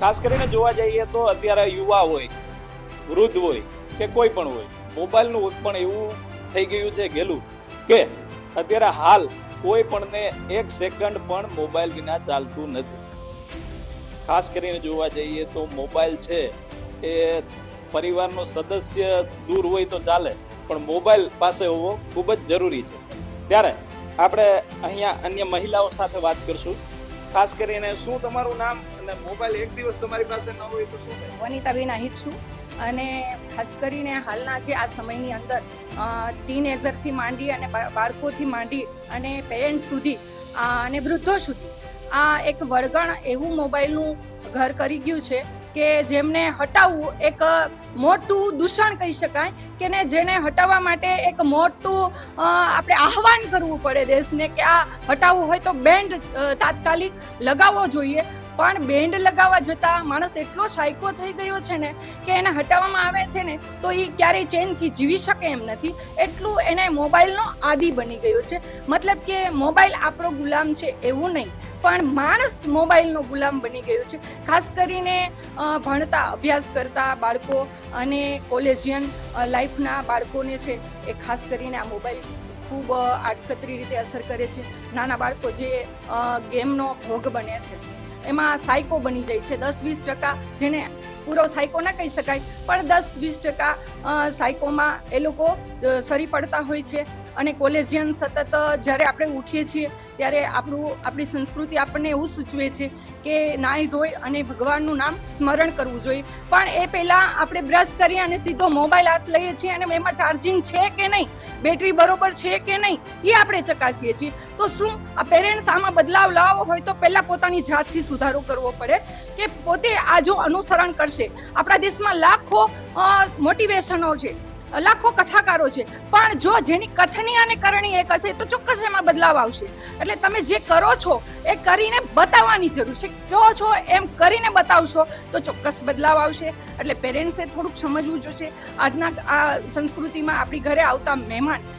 ખાસ કરીને જોવા જઈએ તો અત્યારે યુવા હોય, વૃદ્ધ હોય કે કોઈ પણ હોય, મોબાઈલનું પણ એવું થઈ ગયું છે ગેલું કે અત્યારે હાલ કોઈ પણને 1 સેકન્ડ પણ મોબાઈલ વિના ચાલતું નથી. ખાસ કરીને જોવા જઈએ તો મોબાઈલ છે એ પરિવારનો સદસ્ય દૂર હોય તો ચાલે, પણ મોબાઈલ પાસે હોવો ખૂબ જ જરૂરી છે. ત્યારે આપણે અહીંયા અન્ય મહિલાઓ સાથે વાત કરશું. ખાસ કરીને શું તમારું નામ અને મોબાઈલ એક દિવસ તમારી પાસે ન હોય તો શું થાય? વનિતાબેન આહિર છું. અને ખાસ કરીને હાલના જે આ સમયની અંદર ટીનેજરથી માંડી અને બાળકોથી માંડી અને પેરેન્ટ્સ સુધી અને વૃદ્ધો સુધી આ એક વળગણ એવું મોબાઈલનું ઘર કરી ગયું છે કે જેમને હટાવવું એક મોટું દૂષણ કહી શકાય કે ને જેને હટાવવા માટે એક મોટું આપણે આહવાન કરવું પડે દેશને કે આ હટાવવું હોય તો બેન્ડ તાત્કાલિક લગાવવો જોઈએ. પણ બેન્ડ લગાવવા જતાં માણસ એટલો સાયકો થઈ ગયો છે ને કે એને હટાવવામાં આવે છે ને તો એ ક્યારેય ચેનથી જીવી શકે એમ નથી, એટલું એને મોબાઈલનો આદી બની ગયો છે. મતલબ કે મોબાઈલ આપણો ગુલામ છે એવું નહીં, પણ માણસ મોબાઈલનો ગુલામ બની ગયો છે. ખાસ કરીને ભણતા અભ્યાસ કરતા બાળકો અને કોલેજિયન લાઈફના બાળકોને છે એ ખાસ કરીને આ મોબાઈલ ખૂબ આડકતરી રીતે અસર કરે છે. નાના બાળકો જે ગેમનો ભોગ બને છે એમાં સાયકો બની જાય છે. 10-20% જેને પૂરો સાયકો ના કહી શકાય પણ 10-20% સાયકોમાં એ લોકો સરી પડતા હોય છે. અને કોલેજિયન સતત જ્યારે આપણે ઉઠીએ છીએ ત્યારે આપણી સંસ્કૃતિ આપણને એવું સૂચવે છે કે નાહી ધોઈ અને ભગવાનનું નામ સ્મરણ કરવું જોઈએ, પણ એ પહેલાં આપણે બ્રશ કરી અને સીધો મોબાઈલ હાથ લઈએ છીએ અને એમાં ચાર્જિંગ છે કે નહીં, બેટરી બરોબર છે કે નહીં એ આપણે ચકાસીએ છીએ. તો શું આ પેરેન્ટ્સ આમાં બદલાવ લાવવો હોય તો પહેલાં પોતાની જાતથી સુધારો કરવો પડે કે પોતે આ જો અનુસરણ કરશે. આપણા દેશમાં લાખો મોટિવેશનો છે, લાખો કથાકારો છે, પણ જો જેની કથની અને કરણી એક હશે તો ચોક્કસ એમાં બદલાવ આવશે. એટલે તમે જે કરો છો એ કરીને બતાવવાની જરૂર છે. કહો છો એમ કરીને બતાવશો તો ચોક્કસ બદલાવ આવશે. એટલે પેરેન્ટ્સે થોડુંક સમજવું જોઈએ. આજના આ સંસ્કૃતિમાં આપણી ઘરે આવતા મહેમાન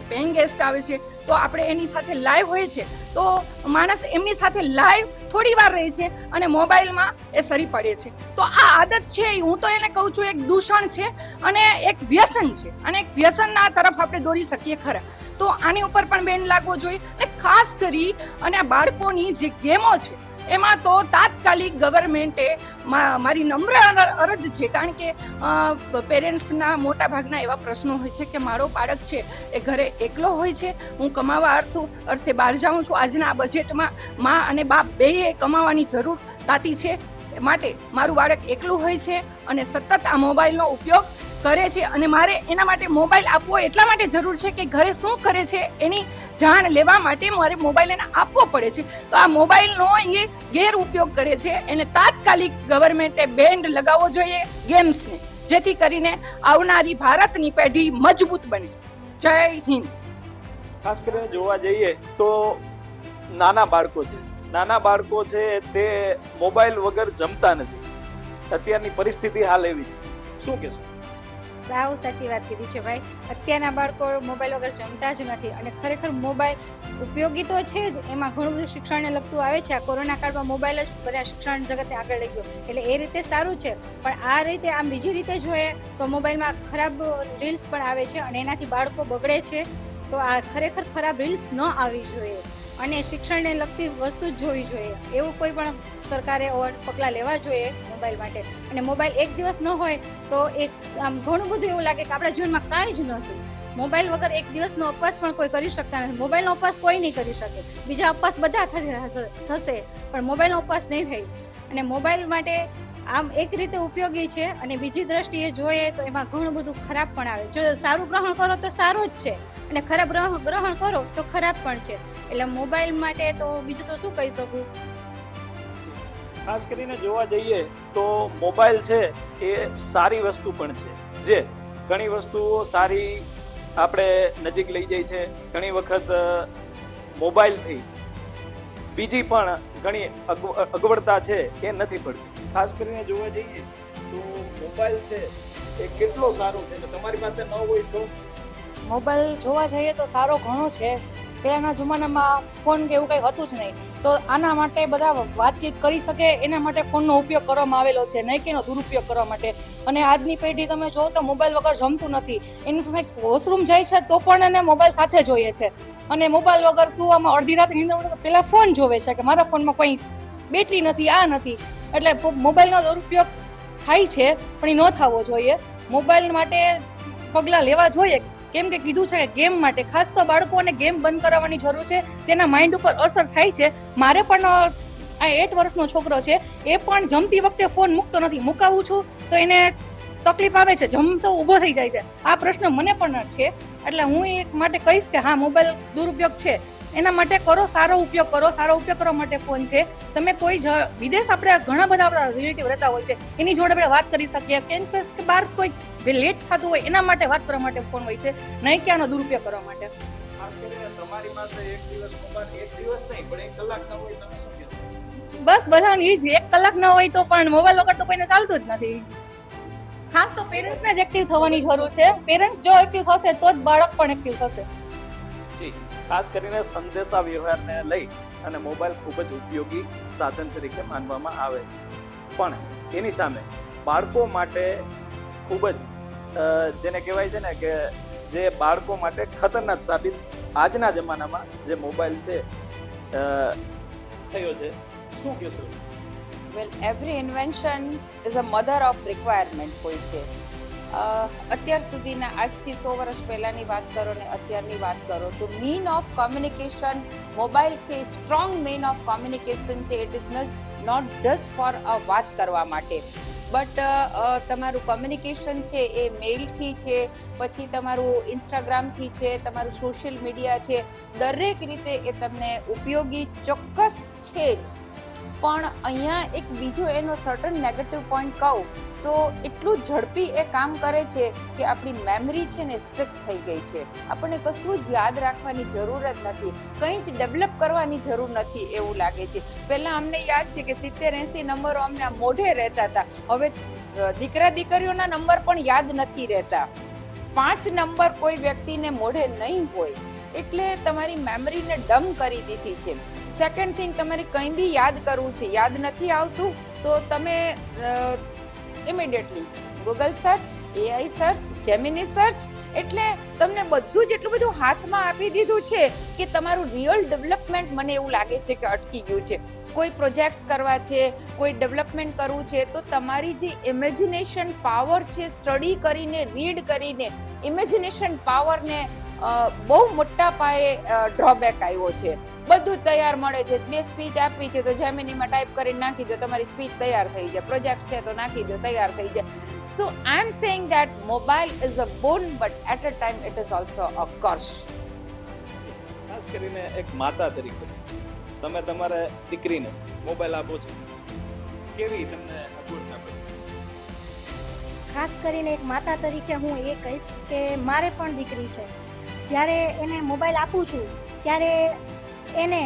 પેઇંગ ગેસ્ટ આવે છે તો આપણે એની સાથે લાઈવ હોય છે તો માણસ એમની સાથે લાઈવ થોડી વાર રહે છે અને મોબાઈલમાં એ સરી પડે છે. તો આ આદત છે હું તો એને કહું છું એક દૂષણ છે અને એક વ્યસન છે, અને એક વ્યસનના તરફ આપણે દોરી શકીએ ખરા. તો આની ઉપર પણ બેન લાગવો જોઈએ. અને ખાસ કરી અને આ બાળકોની જે ગેમો છે એમાં તો તાત્કાલિક ગવર્મેન્ટે મારી નમ્ર અરજ છે, કારણ કે પેરેન્ટ્સના મોટા ભાગના એવા પ્રશ્નો હોય છે કે મારો બાળક છે એ ઘરે એકલો હોય છે, હું કમાવા અર્થે બહાર જાઉં છું, આજના આ બજેટમાં મા અને બાપ બેય કમાવાની જરૂર તાતી છે, માટે મારું બાળક એકલું હોય છે અને સતત આ મોબાઈલનો ઉપયોગ કરે છે અને મારે એના માટે મોબાઈલ આપવો એટલા માટે જરૂર છે કે ઘરે શું કરે છે એની જાણ લેવા માટે મારે મોબાઈલ એને આપવો પડે છે. તો આ મોબાઈલનો એ ગેરઉપયોગ કરે છે, એને તાત્કાલિક ગવર્મેન્ટે બેન્ડ લગાવવો જોઈએ ગેમ્સને, જેથી કરીને આવનારી ભારતની પેઢી મજબૂત બને. જય હિન્દ. ખાસ કરીને જોવા જઈએ તો નાના બાળકો છે તે મોબાઈલ વગર જમતા નથી. અત્યારની પરિસ્થિતિ હાલ એવી છે, શું કહેશો? સાવ સાચી વાત કીધી છે ભાઈ. અત્યારના બાળકો મોબાઈલ વગર જમતા જ નથી અને ખરેખર મોબાઈલ ઉપયોગી તો છે જ, એમાં ઘણું બધું શિક્ષણને લગતું આવે છે. આ કોરોના કાળમાં મોબાઈલ જ બધા શિક્ષણ જગતને આગળ લઈ ગયો, એટલે એ રીતે સારું છે. પણ આ રીતે આમ બીજી રીતે જોઈએ તો મોબાઈલમાં ખરાબ રીલ્સ પણ આવે છે અને એનાથી બાળકો બગડે છે. તો આ ખરેખર ખરાબ રીલ્સ ન આવી જોઈએ અને શિક્ષણને લગતી વસ્તુ જ જોવી જોઈએ. એવું કોઈ પણ સરકારે પગલાં લેવા જોઈએ મોબાઈલ માટે. અને મોબાઈલ એક દિવસ ન હોય તો એક આમ ઘણું બધું એવું લાગે કે આપણા જીવનમાં કાંઈ જ નથી. મોબાઈલ વગર એક દિવસનો ઉપવાસ પણ કોઈ કરી શકતા નથી. મોબાઈલનો ઉપવાસ કોઈ નહીં કરી શકે, બીજા ઉપવાસ બધા થશે પણ મોબાઈલનો ઉપવાસ નહીં થાય. અને મોબાઈલ માટે આમ એક રીતે ઉપયોગી છે અને બીજી દ્રષ્ટિએ જોઈએ તો એમાં ઘણું બધું ખરાબ પણ આવે. જો સારું ગ્રહણ કરો તો સારું જ છે અને ખરાબ ગ્રહણ કરો તો ખરાબ પણ છે. એટલે મોબાઈલ માટે તો બીજું તો શું કહી શકું. ખાસ કરીને જોવા જઈએ તો મોબાઈલ છે એ સારી વસ્તુ પણ છે, જે ઘણી વસ્તુઓ સારી આપણે નજીક લઈ જાય છે. ઘણી વખત મોબાઈલથી બીજી પણ ઘણી અગવડતા છે એ નથી પડતી. ખાસ કરીને જોવા જઈએ તો મોબાઈલ છે એ કેટલો સારો છે, તમારી પાસે ન હોય તો મોબાઈલ જોવા જઈએ તો સારો ઘણો છે. પહેલાના જમાનામાં ફોન કે એવું કંઈ હતું જ નહીં, તો તો આના માટે બધા વાતચીત કરી શકે એના માટે ફોનનો ઉપયોગ કરવામાં આવેલો છે, નહીં કે એનો દુરુપયોગ કરવા માટે. અને આજની પેઢી તમે જો તો મોબાઈલ વગર જમતું નથી. ઇનફેક્ટ વોશરૂમ જાય છે તો પણ એને મોબાઈલ સાથે જોઈએ છે. અને મોબાઈલ વગર સુવામાં અડધી રાતે નીંદર પહેલા ફોન જોવે છે કે મારા ફોનમાં કોઈ બેટરી નથી, આ નથી. એટલે મોબાઈલનો દુરુપયોગ થાય છે પણ એ ન થવો જોઈએ. મોબાઈલ માટે પગલાં લેવા જોઈએ. કેમ કે કીધું છે કે ગેમ માટે ખાસ તો બાળકોને ગેમ બંધ કરાવવાની જરૂર છે. તેના માઇન્ડ ઉપર અસર થાય છે. મારે પણ આ 8 વર્ષનો છોકરો છે, એ પણ જમતી વખતે ફોન મૂકતો નથી. મુકાવું છું તો એને તકલીફ આવે છે, જમતો ઊભો થઈ જાય છે. આ પ્રશ્ન મને પણ છે. એટલે હું એ માટે કહીશ કે હા, મોબાઈલ દુરુપયોગ છે, એના માટે કરો, સારો ઉપયોગ કરો. સારો ઉપયોગ કરવા માટે ફોન છે. તમે કોઈ વિદેશ, આપણે ઘણા બધા આપણા રિલેટિવ રહેતા હોય છે, એની જોડે આપણે વાત કરી શકીએ. કેમ કે બહાર કોઈ લેટ થતું હોય એના માટે વાત કરવા માટે ફોન હોય છે, નહીં કે આનો દુરુપયોગ કરવા માટે. ખાસ કરીને તમારી પાસે એક દિવસ મોબાઈલ, એક દિવસ નહીં પણ 1 કલાક ન હોય, તમે શું કહેશો? બસ બધાની જ 1 કલાક ન હોય તો પણ મોબાઈલ વગર તો કોઈને ચાલતું જ નથી. ખાસ તો પેરેન્ટ્સને જ એક્ટિવ થવાની જરૂર છે. પેરેન્ટ્સ જો એક્ટિવ થશે તો જ બાળક પણ એક્ટિવ થશે. જી, ખાસ કરીને સંદેશા વ્યવહારને લઈ અને મોબાઈલ ખૂબ જ ઉપયોગી સાધન તરીકે માનવામાં આવે છે, પણ એની સામે બાળકો માટે ખૂબ જ જેને કહેવાય છે ને કે જે બાળકો માટે ખતરનાક સાબિત આજના જમાનામાં જે મોબાઈલ છે થયો છે. શું કહેશો? Well, every invention is a mother of requirement હોય છે. અત્યાર સુધીના આજથી 100 વર્ષ પહેલાની વાત કરો ને અત્યારની વાત કરો તો મીન ઓફ કોમ્યુનિકેશન મોબાઈલ છે. સ્ટ્રોંગ મીન ઓફ કોમ્યુનિકેશન છે. It is not just for વાત કરવા માટે, બટ તમારું કોમ્યુનિકેશન છે એ મેલથી છે, પછી તમારું ઇન્સ્ટાગ્રામથી છે, તમારું સોશિયલ મીડિયા છે. દરેક રીતે એ તમને ઉપયોગી ચોક્કસ છે જ. પણ અહીંયા એક બીજો એનો સર્ટન નેગેટિવ પોઈન્ટ કહું તો એટલું ઝડપી એ કામ કરે છે કે આપણી મેમરી છે ને સ્ટ્રિક્ટ થઈ ગઈ છે. આપણને કશું જ યાદ રાખવાની જરૂર જ નથી, કંઈ જ ડેવલપ કરવાની જરૂર નથી એવું લાગે છે. પહેલાં અમને યાદ છે કે 70-80 નંબરો અમને આ મોઢે રહેતા હતા. હવે દીકરા દીકરીઓના નંબર પણ યાદ નથી રહેતા. 5 નંબર કોઈ વ્યક્તિને મોઢે નહીં હોય એટલે તમારી મેમરીને ડમ કરી દીધી છે. સેકન્ડ થિંગ, તમારે કંઈ બી યાદ કરવું છે, યાદ નથી આવતું તો તમે immediately Google search, AI search, Gemini search, એટલે તમને બધું જ એટલું બધું હાથમાં આપી દીધું છે કે તમારું રિયલ ડેવલપમેન્ટ મને એવું લાગે છે કે અટકી ગયું છે. કોઈ પ્રોજેક્ટ્સ કરવા છે, કોઈ ડેવલપમેન્ટ કરવું છે તો તમારી જે ઇમેજિનેશન પાવર છે, સ્ટડી કરીને, રીડ કરીને ઇમેજિનેશન પાવરને બહુ મોટા પાયે ડ્રોબેક આવ્યો છે. બધું તૈયાર મળે છે. 2 સ્પીચ આપવી છે તો જેમિનીમાં ટાઈપ કરીને નાખી દો, તમારી સ્પીચ તૈયાર થઈ જાય. પ્રોજેક્ટ છે તો નાખી દો, તૈયાર થઈ જાય. So I am saying that mobile is a boon but at a time it is also a curse. ખાસ કરીને એક માતા તરીકે તમે તમારા દીકરીને મોબાઈલ આપો છો, કેવી તમને અનુભૂતિ પડે? ખાસ કરીને એક માતા તરીકે હું એ કહીશ કે મારે પણ દીકરી છે. જ્યારે એને મોબાઈલ આપું છું ત્યારે એને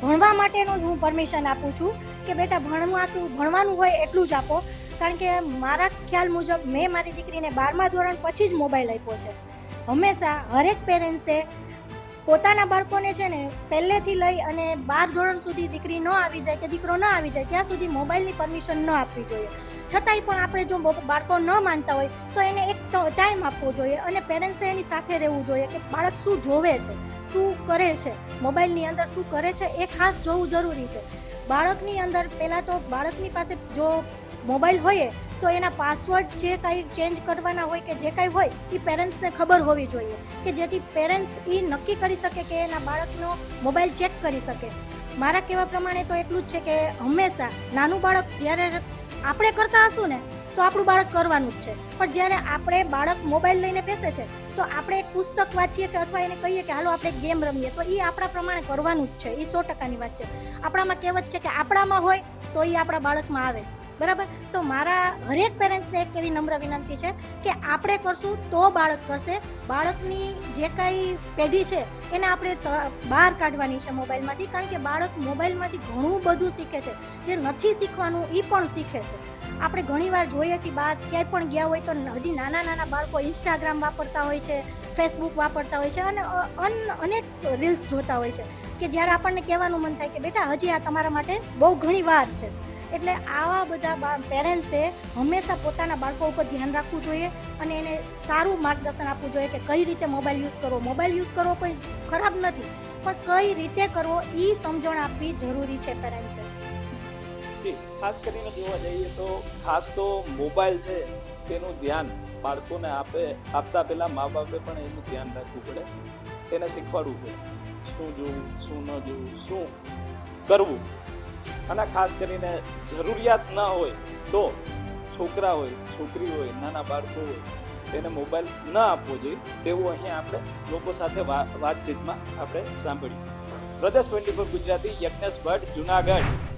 ભણવા માટેનું જ હું પરમિશન આપું છું કે બેટા ભણવાનું હોય એટલું જ આપો. કારણ કે મારા ખ્યાલ મુજબ મેં મારી દીકરીને 12મા ધોરણ પછી જ મોબાઈલ આપ્યો છે. હંમેશા હરેક પેરેન્ટ્સે પોતાના બાળકોને છે ને પહેલેથી લઈ અને 12 ધોરણ સુધી દીકરી ન આવી જાય કે દીકરો ન આવી જાય ત્યાં સુધી મોબાઈલની પરમિશન ન આપવી જોઈએ. છતાંય પણ આપણે જો બાળકો ન માનતા હોય તો એને એક ટાઈમ આપવો જોઈએ અને પેરેન્ટ્સે એની સાથે રહેવું જોઈએ કે બાળક શું જોવે છે, શું કરે છે, મોબાઈલની અંદર શું કરે છે એ ખાસ જોવું જરૂરી છે. બાળકની અંદર પહેલાં તો બાળકની પાસે જો મોબાઈલ હોય તો એના પાસવર્ડ જે કાંઈ ચેન્જ કરવાના હોય કે જે કાંઈ હોય એ પેરેન્ટ્સને ખબર હોવી જોઈએ કે જેથી પેરેન્ટ્સ એ નક્કી કરી શકે કે એના બાળકનો મોબાઈલ ચેક કરી શકે. મારા કહેવા પ્રમાણે તો એટલું જ છે કે હંમેશા નાનું બાળક જ્યારે આપણે કરતા હશું ને તો આપણું બાળક કરવાનું જ છે, પણ જ્યારે આપણે બાળક મોબાઈલ લઈને બેસે છે તો આપણે એક પુસ્તક વાંચીએ કે અથવા એને કહીએ કે હાલો આપણે ગેમ રમીએ તો એ આપણા પ્રમાણે કરવાનું જ છે. એ 100%ની વાત છે. આપણામાં કહેવત છે કે આપણામાં હોય તો એ આપણા બાળકમાં આવે. બરાબર. તો મારા હરેક પેરેન્ટ્સને એક એવી નમ્ર વિનંતી છે કે આપણે કરશું તો બાળક કરશે. બાળકની જે કાંઈ પેઢી છે એને આપણે બહાર કાઢવાની છે મોબાઈલમાંથી, કારણ કે બાળક મોબાઈલમાંથી ઘણું બધું શીખે છે. જે નથી શીખવાનું એ પણ શીખે છે. આપણે ઘણીવાર જોઈએ છીએ બહાર ક્યાંય પણ ગયા હોય તો હજી નાના નાના બાળકો ઇન્સ્ટાગ્રામ વાપરતા હોય છે, ફેસબુક વાપરતા હોય છે અને અનેક રીલ્સ જોતા હોય છે કે જ્યારે આપણને કહેવાનું મન થાય કે બેટા હજી આ તમારા માટે બહુ ઘણી વાર છે. એટલે આવા બધા પેરેન્ટ્સે હંમેશા પોતાના બાળકો ઉપર ધ્યાન રાખવું જોઈએ અને એને સારું માર્ગદર્શન આપવું જોઈએ કે કઈ રીતે મોબાઈલ યુઝ કરવો. મોબાઈલ યુઝ કરવો કોઈ ખરાબ નથી, પણ કઈ રીતે કરવો એ સમજણ આપવી જરૂરી છે પેરેન્ટ્સે. જી, ખાસ કરીને જોવા જઈએ તો ખાસ તો મોબાઈલ છે તેનું ધ્યાન બાળકોને આપતા પહેલા મા બાપે પણ એનું ધ્યાન રાખવું પડે, એને શીખવાડવું પડે શું જોવું, શું ન જોવું, શું કરવું. અને ખાસ કરીને જરૂરિયાત ન હોય તો છોકરા હોય, છોકરી હોય, નાના બાળકો હોય તેને મોબાઈલ ન આપવો જોઈએ તેવું અહીંયા આપણે લોકો સાથે વાતચીતમાં આપણે સાંભળ્યું. પ્રદેશ 24 ગુજરાતી, યજ્ઞેશ ભટ્ટ, જુનાગઢ.